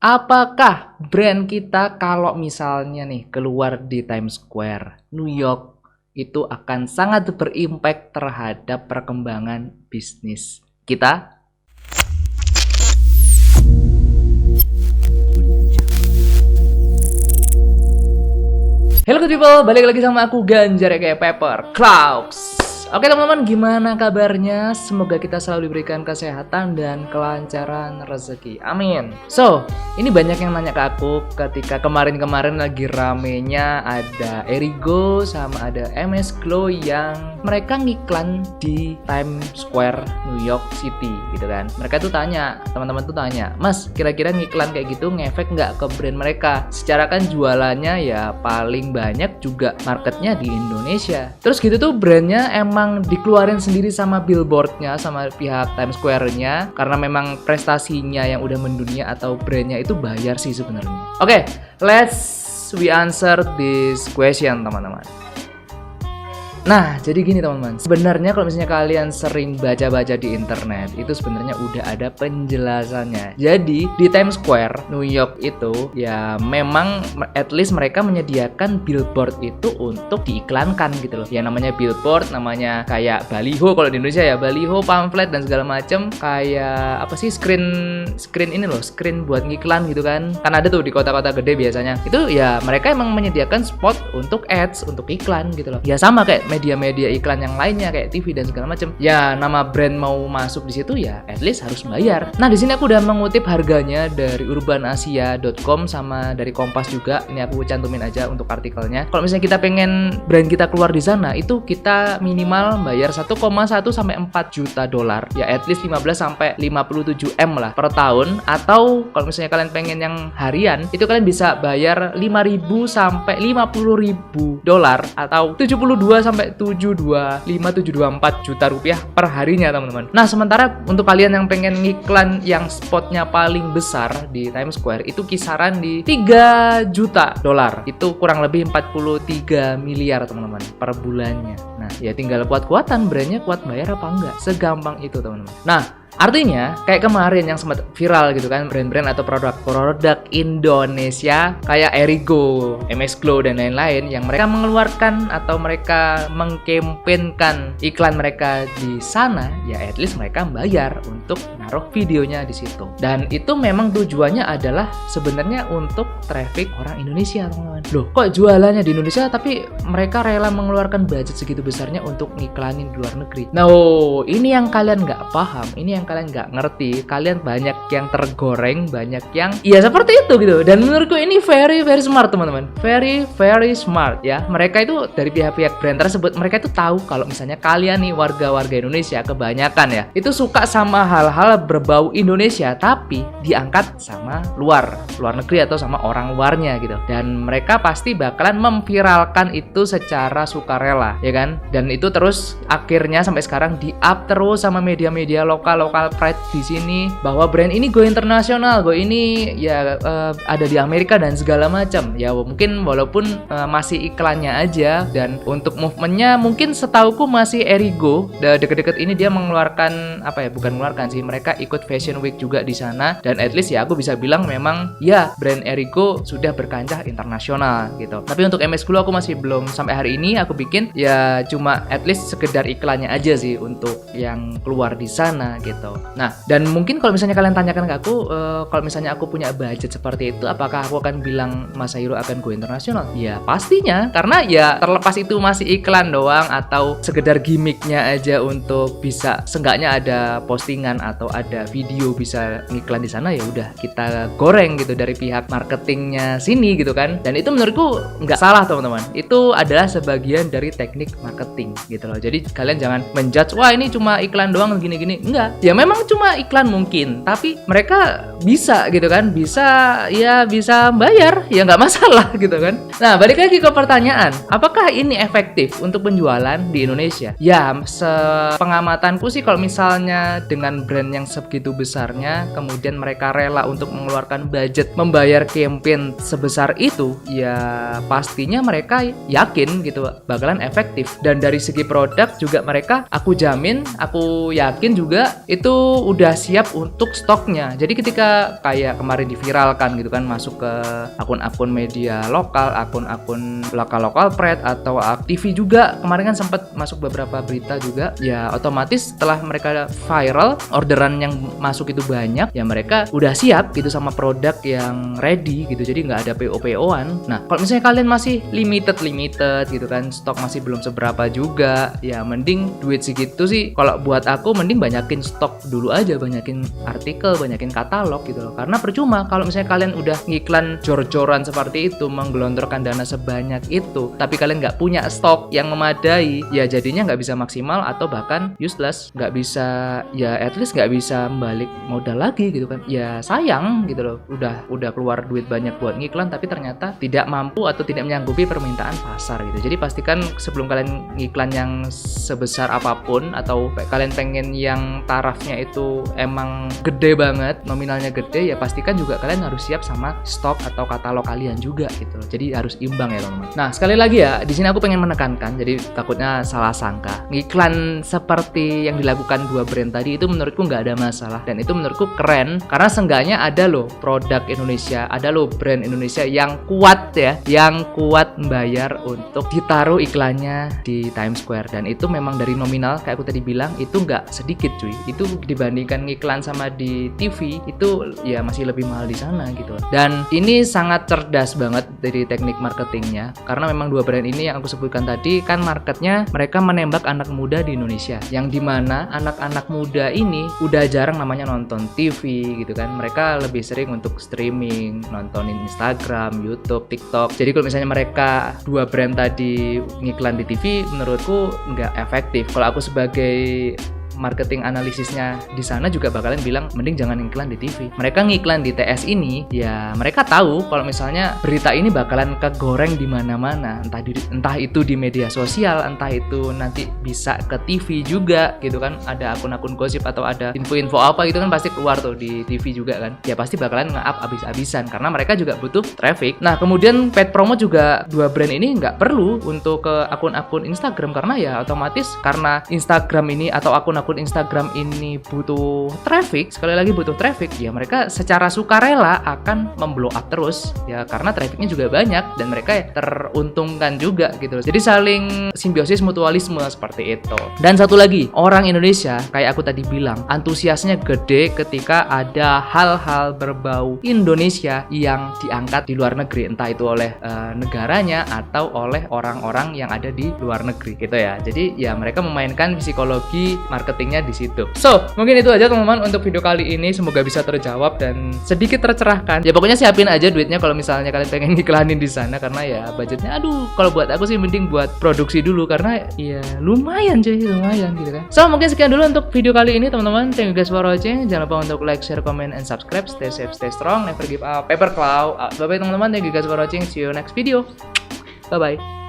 Apakah brand kita kalau misalnya nih keluar di Times Square, New York, itu akan sangat berimpact terhadap perkembangan bisnis kita? Hello good people, balik lagi sama aku Ganjar kayak Pepper Clouds. Oke teman-teman, gimana kabarnya? Semoga kita selalu diberikan kesehatan dan kelancaran rezeki. Amin. So, ini banyak yang nanya ke aku ketika kemarin-kemarin lagi ramenya ada Erigo sama ada MS Glow yang mereka ngiklan di Times Square, New York City gitu kan. Mereka tuh tanya, teman-teman tuh tanya, Mas, kira-kira ngiklan kayak gitu ngefek nggak ke brand mereka? Secara kan jualannya ya paling banyak juga marketnya di Indonesia. Terus gitu tuh brandnya emang dikeluarin sendiri sama billboardnya, sama pihak Times Square-nya, karena memang prestasinya yang udah mendunia atau brandnya itu bayar sih sebenarnya. Oke, we answer this question teman-teman. Nah, jadi gini teman-teman. Sebenarnya kalau misalnya kalian sering baca-baca di internet, itu sebenarnya udah ada penjelasannya. Jadi, di Times Square, New York itu ya memang at least mereka menyediakan billboard itu untuk diiklankan gitu loh. Ya namanya billboard, namanya kayak baliho kalau di Indonesia ya, baliho, pamflet dan segala macem. Kayak apa sih screen ini loh, screen buat ngiklan gitu kan. Kan ada tuh di kota-kota gede biasanya. Itu ya mereka emang menyediakan spot untuk ads, untuk iklan gitu loh. Ya sama kayak media-media iklan yang lainnya kayak TV dan segala macam. Ya nama brand mau masuk di situ ya at least harus bayar. Nah, di sini aku udah mengutip harganya dari urbanasia.com sama dari Kompas juga. Ini aku cantumin aja untuk artikelnya. Kalau misalnya kita pengen brand kita keluar di sana, itu kita minimal bayar 1,1 sampai 4 juta dolar. Ya at least 15 sampai 57 M lah per tahun. Atau kalau misalnya kalian pengen yang harian, itu kalian bisa bayar 5.000 sampai 50.000 dolar atau 72 sampai 724 juta rupiah per harinya teman-teman. Nah, sementara untuk kalian yang pengen ngiklan yang spotnya paling besar di Times Square itu kisaran di 3 juta dolar. Itu kurang lebih 43 miliar teman-teman per bulannya. Nah, ya tinggal kuat-kuatan brandnya kuat bayar apa enggak. Segampang itu teman-teman. Nah, artinya kayak kemarin yang sempat viral gitu kan, brand-brand atau produk Indonesia kayak Erigo, MS Glow dan lain-lain yang mereka mengeluarkan atau mereka mengkampanyekan iklan mereka di sana, ya at least mereka bayar untuk naruh videonya di situ. Dan itu memang tujuannya adalah sebenarnya untuk traffic orang Indonesia, teman-teman. Loh, kok jualannya di Indonesia tapi mereka rela mengeluarkan budget segitu besarnya untuk ngiklanin di luar negeri? Nah, ini yang kalian nggak paham, ini yang kalian nggak ngerti. Kalian banyak yang tergoreng, banyak yang ya seperti itu gitu. Dan menurutku ini very smart teman-teman, very smart ya. Mereka itu dari pihak-pihak brand tersebut, mereka itu tahu kalau misalnya kalian nih warga-warga Indonesia kebanyakan ya itu suka sama hal-hal berbau Indonesia tapi diangkat sama luar negeri atau sama orang luarnya gitu. Dan mereka pasti bakalan memviralkan itu secara sukarela ya kan. Dan itu terus akhirnya sampai sekarang di-up terus sama media-media lokal pride di sini bahwa brand ini go internasional, go ini ya ada di Amerika dan segala macam. Ya mungkin walaupun masih iklannya aja, dan untuk movementnya mungkin setauku masih Erigo. Deket-deket ini dia mengeluarkan apa ya, bukan mengeluarkan sih, mereka ikut Fashion Week juga di sana. Dan at least ya aku bisa bilang memang ya brand Erigo sudah berkancah internasional gitu. Tapi untuk MS Glow aku masih belum, sampai hari ini aku bikin ya cuma at least sekedar iklannya aja sih untuk yang keluar di sana gitu. Nah, dan mungkin kalau misalnya kalian tanyakan ke aku, kalau misalnya aku punya budget seperti itu, apakah aku akan bilang Mas Hairo akan go internasional? Ya pastinya, karena ya terlepas itu masih iklan doang atau sekedar gimmicknya aja untuk bisa seenggaknya ada postingan atau ada video bisa ngiklan di sana, ya udah kita goreng gitu dari pihak marketingnya sini gitu kan. Dan itu menurutku nggak salah teman-teman. Itu adalah sebagian dari teknik marketing gitu loh. Jadi kalian jangan menjudge, wah ini cuma iklan doang gini-gini. Enggak. Ya memang cuma iklan mungkin, tapi mereka bisa gitu kan, bisa bayar, ya nggak masalah gitu kan. Nah, balik lagi ke pertanyaan, apakah ini efektif untuk penjualan di Indonesia? Ya, sepengamatanku sih kalau misalnya dengan brand yang sebegitu besarnya, kemudian mereka rela untuk mengeluarkan budget membayar campaign sebesar itu, ya pastinya mereka yakin gitu bakalan efektif. Dan dari segi produk juga mereka, aku jamin, aku yakin juga itu udah siap untuk stoknya. Jadi ketika kayak kemarin diviralkan gitu kan, masuk ke akun-akun media lokal, akun-akun lokal pride atau TV juga kemarin kan sempat masuk beberapa berita juga, ya otomatis setelah mereka viral, orderan yang masuk itu banyak, ya mereka udah siap gitu sama produk yang ready gitu, jadi nggak ada PO-PO-an. Nah kalau misalnya kalian masih limited gitu kan, stok masih belum seberapa juga, ya mending duit segitu sih kalau buat aku mending banyakin stok dulu aja, banyakin artikel, banyakin katalog gitu loh. Karena percuma kalau misalnya kalian udah ngiklan jor-joran seperti itu, menggelontorkan dana sebanyak itu, tapi kalian nggak punya stok yang memadai, ya jadinya nggak bisa maksimal atau bahkan useless, nggak bisa, ya at least nggak bisa balik modal lagi gitu kan. Ya sayang gitu loh, udah keluar duit banyak buat ngiklan tapi ternyata tidak mampu atau tidak menyanggupi permintaan pasar gitu. Jadi pastikan sebelum kalian ngiklan yang sebesar apapun atau kalian pengen yang tarafnya itu emang gede banget, nominalnya gede, ya pastikan juga kalian harus siap sama stok atau katalog kalian juga gitu loh. Jadi harus imbang ya teman-teman. Nah sekali lagi ya, di sini aku pengen menekankan, jadi takutnya salah sangka, ngiklan seperti yang dilakukan dua brand tadi itu menurutku nggak ada masalah, dan itu menurutku keren karena seenggaknya ada loh produk Indonesia, ada loh brand Indonesia yang kuat ya, yang kuat membayar untuk ditaruh iklannya di Times Square. Dan itu memang dari nominal kayak aku tadi bilang itu nggak sedikit cuy, itu dibandingkan ngiklan sama di TV itu ya masih lebih mahal di sana gitu. Dan ini sangat cerdas banget dari teknik marketingnya, karena memang dua brand ini yang aku sebutkan tadi kan marketnya mereka menembak anak muda di Indonesia, yang dimana anak-anak muda ini udah jarang namanya nonton TV gitu kan, mereka lebih sering untuk streaming, nontonin Instagram, YouTube, TikTok. Jadi kalau misalnya mereka dua brand tadi ngiklan di TV, menurutku nggak efektif. Kalau aku sebagai marketing analisisnya di sana juga bakalan bilang mending jangan iklan di TV. Mereka ngiklan di TS ini, ya mereka tahu kalau misalnya berita ini bakalan kegoreng di mana-mana, entah itu di media sosial, entah itu nanti bisa ke TV juga gitu kan, ada akun-akun gosip atau ada info-info apa gitu kan pasti keluar tuh di TV juga kan. Ya pasti bakalan nge-up abis-abisan karena mereka juga butuh traffic. Nah kemudian paid promo juga dua brand ini nggak perlu untuk ke akun-akun Instagram, karena ya otomatis karena Instagram ini atau akun Instagram ini butuh traffic, sekali lagi butuh traffic, ya mereka secara sukarela akan memblow up terus ya, karena trafficnya juga banyak dan mereka teruntungkan juga gitu. Jadi saling simbiosis mutualisme seperti itu. Dan satu lagi, orang Indonesia kayak aku tadi bilang antusiasnya gede ketika ada hal-hal berbau Indonesia yang diangkat di luar negeri, entah itu oleh negaranya atau oleh orang-orang yang ada di luar negeri gitu ya. Jadi ya mereka memainkan psikologi marketingnya di situ. So, mungkin itu aja teman-teman untuk video kali ini. Semoga bisa terjawab dan sedikit tercerahkan. Ya pokoknya siapin aja duitnya kalau misalnya kalian pengen iklanin di sana, karena ya budgetnya aduh, kalau buat aku sih mending buat produksi dulu karena ya lumayan gitu kan. So, mungkin sekian dulu untuk video kali ini teman-teman. Thank you guys for watching. Jangan lupa untuk like, share, comment, and subscribe. Stay safe, stay strong, never give up. Paper Cloud. Bye bye teman-teman. Thank you guys for watching. See you next video. Bye bye.